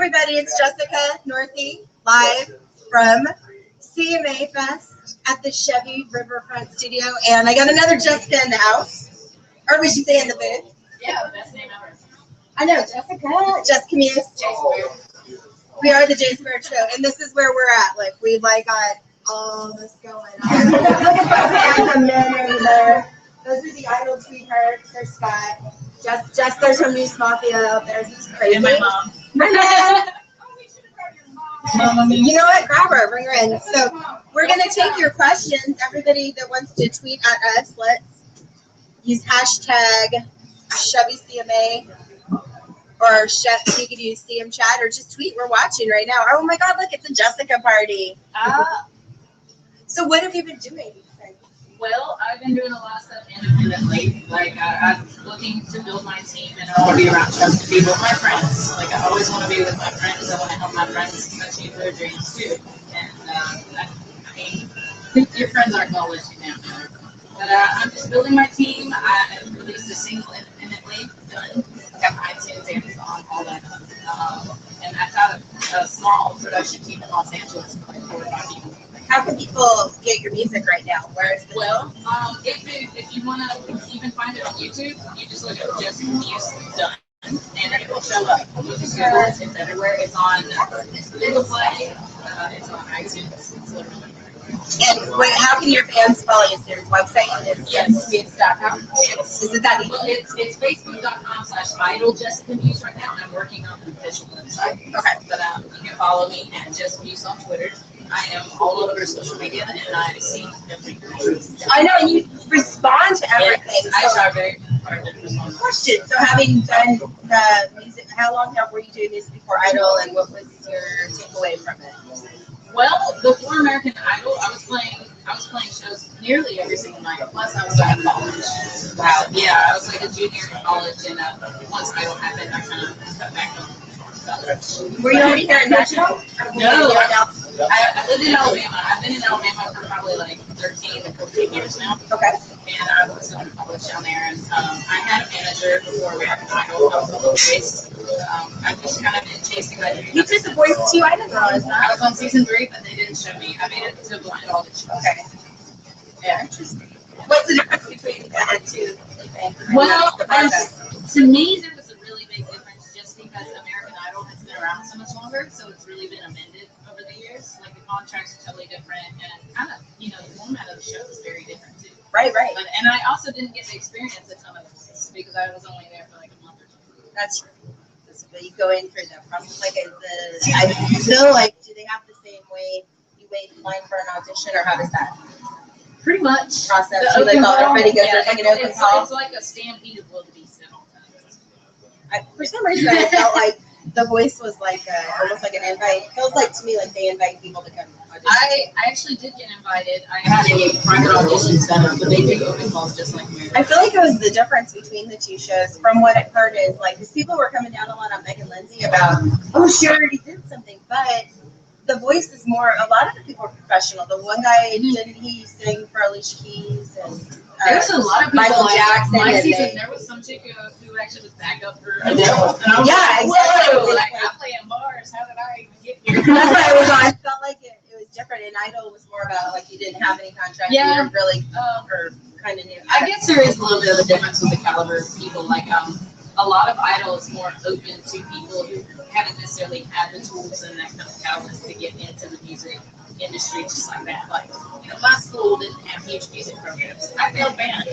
everybody, it's Jessica Meuse live from CMA Fest at the Chevy Riverfront Studio, and I got another Jessica in the house, or we should say in the booth. Yeah, best name ever. I know, Jessica Meuse. We are the J Squared Show, and this is where we're at. Like we got all this going on. Look at the men over there. Those are the Idol sweethearts. There's Scott. Just there's some Muse Mafia out there. This is crazy. And my mom. You know what? Grab her, bring her in. So we're gonna take your questions. Everybody that wants to tweet at us, let's use hashtag ChevyCMA, or you could use CM Chat, or just tweet. We're watching right now. Oh my God! Look, it's a Jessica party. So what have you been doing? Well, I've been doing a lot of stuff independently. Like I'm looking to build my team, and I want to be around trusted people with my friends. Like I always want to be with my friends. I want to help my friends achieve their dreams too. And I mean, your friends aren't going to let you down. But I'm just building my team. I released a single independently, done. Got iTunes, Amazon, all that. And I've got a small production team in Los Angeles, like 4 or 5 people. How can people get your music right now? Where is it? Well, if you want to even find it on YouTube, you just look up Jessica Meuse done, and it will show up. You just Google it. It's everywhere. It's on Google Play. It's on iTunes. It's literally. And wait, how can your fans follow you? Is there a website? Yes, it's.com. Is it that easy? Well, it's facebook.com/idol Jessica Meuse right now, and I'm working on an official website. Okay. But you can follow me at Jessica Meuse on Twitter. I am all over social media, and I see everything. I know, and you respond to everything. Yes, I try very hard to respond. Question. So having done the music, how long were you doing music before Idol, and what was your takeaway from it? Well, before American Idol, I was playing shows nearly every single night. Plus, I was in college. Wow. Yeah, I was like a junior in college, and once Idol happened, I kind of cut back on. Were you already here in Nashville? No, I lived in Alabama. I've been in Alabama for probably like 13 to 14 years now. Okay. And I was in college down there, and I had a manager before American Idol. I was on the voice. I just kind of been chasing that dream. You did the voice too? I didn't realize that. I was on season 3, but they didn't show me. I made it to blind audition. Okay. Yeah, interesting. What's the difference between the two? Well, to me, there was a really big difference just because American Idol has been around so much longer, so it's really been amended over the years. Like the contracts are totally different, and kind of, the format of the show is very different too. Right. And I also didn't get to experience a ton of voices because I was only there for like a month or 2. That's true. But you go in for the process, I feel like, do they have the same way you wait in line for an audition, or how does that pretty much process? You like everybody goes for like an open call? It's like a stampede of wildebeest at all times. For some reason, I felt like the voice was like almost like an invite. It feels like to me like they invite people to come audition. I actually did get invited. I had a private audition set up, but they do open calls just like me. I feel like it was the difference between the two shows. From what I've heard is like, because people were coming down a lot on Megan Lindsay about, oh, she already did something, but the voice is more. A lot of the people are professional. The one guy didn't he sing for Alicia Keys and there's a lot of people Michael like Jackson. My season, there was some chick who actually was back up for Adele. And I was exactly. Whoa, like I play in bars. How did I even get here? That's why I was on. I felt like it was different. And Idol was more about like you didn't have any contract. Yeah. You were really or kind of new. I guess there is a little bit of a difference with the caliber of people. Like a lot of Idol is more open to people who haven't necessarily had the tools and that kind of talent to get into the music industry just like that. Like, my school didn't have huge music programs. I failed band.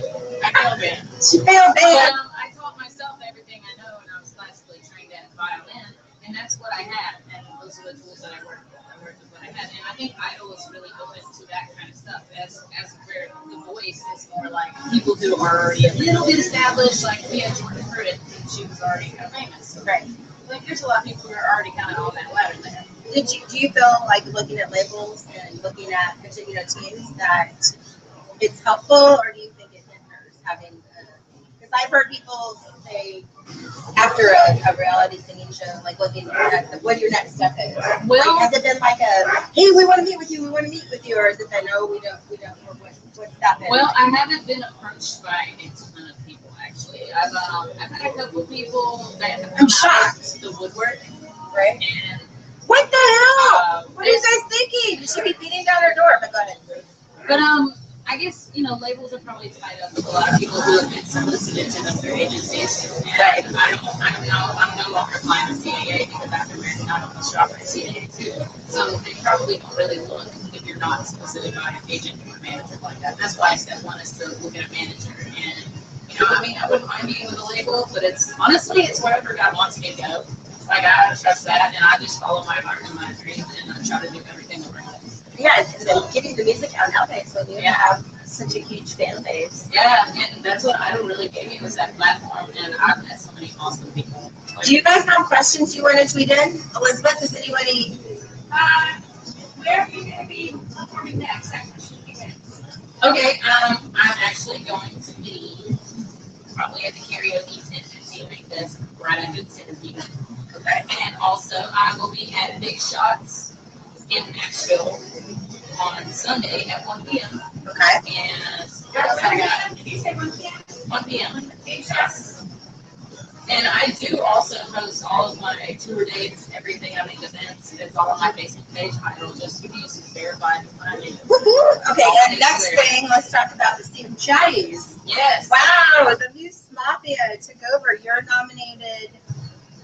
She failed band. But, I taught myself everything I know, and I was classically trained at violin, and that's what I had, and those are the tools that I worked with. I worked with what I had, and I think Idol is really open to that kind of stuff, as where the voice is more like people who are already a little bit established, like we had Jordan Pruitt, and she was already kind of famous. Right. Like there's a lot of people who are already kind of on that ladder there. Do you feel like looking at labels and looking at particular teams that it's helpful, or do you think it hinders having? Because I've heard people say after a reality singing show, like looking at what your next step is. Well, like, has it been like a hey, we want to meet with you, or is it been no, we don't, what's that been? Well, I haven't been approached by a ton of people actually. I've had a couple people that I'm shocked. the woodwork, Right? and What the hell? What are you there's- guys thinking? You should be beating down her door. But go ahead. But I guess labels are probably tied up with a lot of people who have been solicited to them through agencies. And I don't know. I'm no longer applying to CAA because after marriage, I don't shop at CAA too. So they probably don't really look if you're not solicited by an agent or a manager like that. That's why step one is to look at a manager. And I wouldn't mind being with a label, but it's wherever God wants me to go. Like I trust that, and I just follow my heart and my dreams, and I try to do everything around it. Yeah, and then getting the music out nowadays when you have such a huge fan base. Yeah, and that's what Idol really gave me was that platform, and I've met so many awesome people. Do you guys have questions you want to tweet in? Elizabeth, does anybody? Where are you going to be performing next? Okay, I'm actually going to be probably at the karaoke tent at CMA Fest right after the interview. Okay. And also, I will be at Big Shots in Nashville on Sunday at 1 p.m. Okay. And what else I got? Did you say 1 p.m.? 1 p.m. Yes. And I do also post all of my tour dates, everything I make events. It's all on my Facebook page. I will just use it verified when I make it. Woohoo! Okay, and next thing, let's talk about the Steve Chatties. Yes. Wow, the Muse Mafia took over. You're nominated,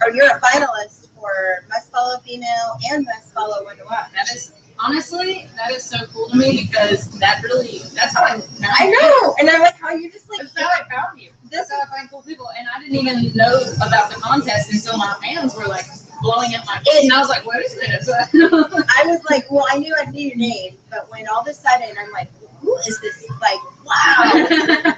or you're a finalist for Must Follow Female and Must Follow One to Watch. That is honestly, that is so cool to me because that's how I found I know, and I'm like, how you just like, That's how I found you. this That's how I find cool people. And I didn't even know about the contest until my fans were like blowing up my face. And I was like, what is this? I was like, well, I knew I knew your name, but when all of a sudden I'm like, who is this? Like, wow,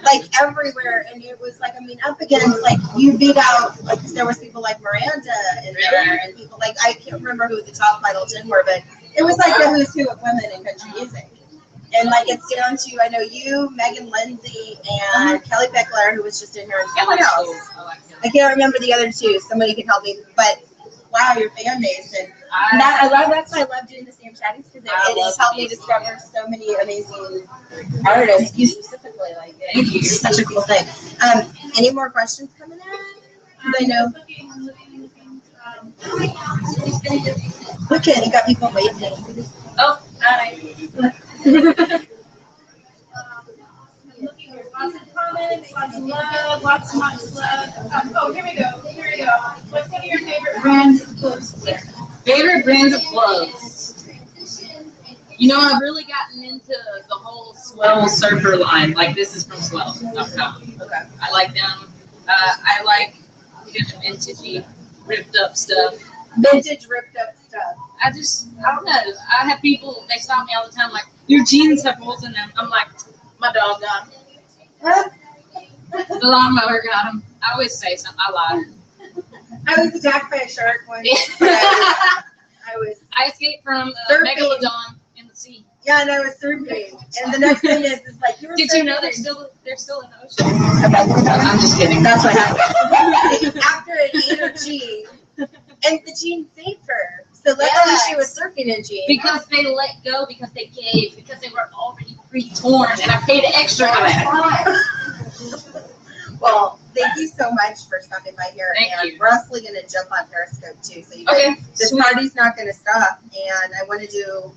like everywhere, and it was like, I mean, up against like you beat out like there was people like Miranda in there, and people like I can't remember who the top final 10 were, but it was like the who's who of women in country music. And like it's down to I know you, Megan Lindsay, and Kelly Pickler, who was just in here, and someone else. I can't remember the other two. Somebody can help me, but wow, your fan base and that I love. That's why I love doing the Sam Chatties because it has helped me discover so many amazing artists. You specifically, like it's such a cool thing. Any more questions coming in? Because I know. Look at you got people waiting. Oh, hi. Lots of comments, lots of love, lots of love. Oh, here we go. What's one of your favorite brands of clothes? Favorite brands of clothes. I've really gotten into the whole Swell surfer line. Like this is from Swell.com. Okay. I like them. I like vintagey, ripped up stuff. Vintage ripped up stuff. I don't know. I have people, they stop me all the time like, your jeans have holes in them. I'm like, my dog got them. Huh? The lawnmower got them. I always say something. I lie. I was attacked by a shark once. I escaped from Surfing. Megalodon in the sea. Yeah, and I was surfing. And the next thing is like, you were Did you know surfing. they're still in the ocean? I'm just kidding. That's what happened. After it ate her jean, and the jean saved her. So luckily she was surfing in jeans. Because they let go, because they gave, because they were already pre-torn, and I paid extra for that. Well, thank you so much for stopping by here. Thank and you. we're also going to jump on Periscope too. So you guys, Okay. this party's not going to stop. And I'm going to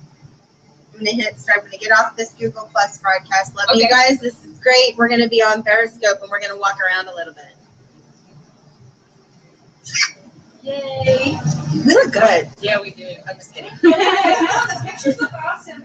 hit start. I'm going to get off this Google Plus broadcast. Love you guys. This is great. We're going to be on Periscope and we're going to walk around a little bit. Yay. We look good. Yeah, we do. I'm just kidding. The pictures look awesome.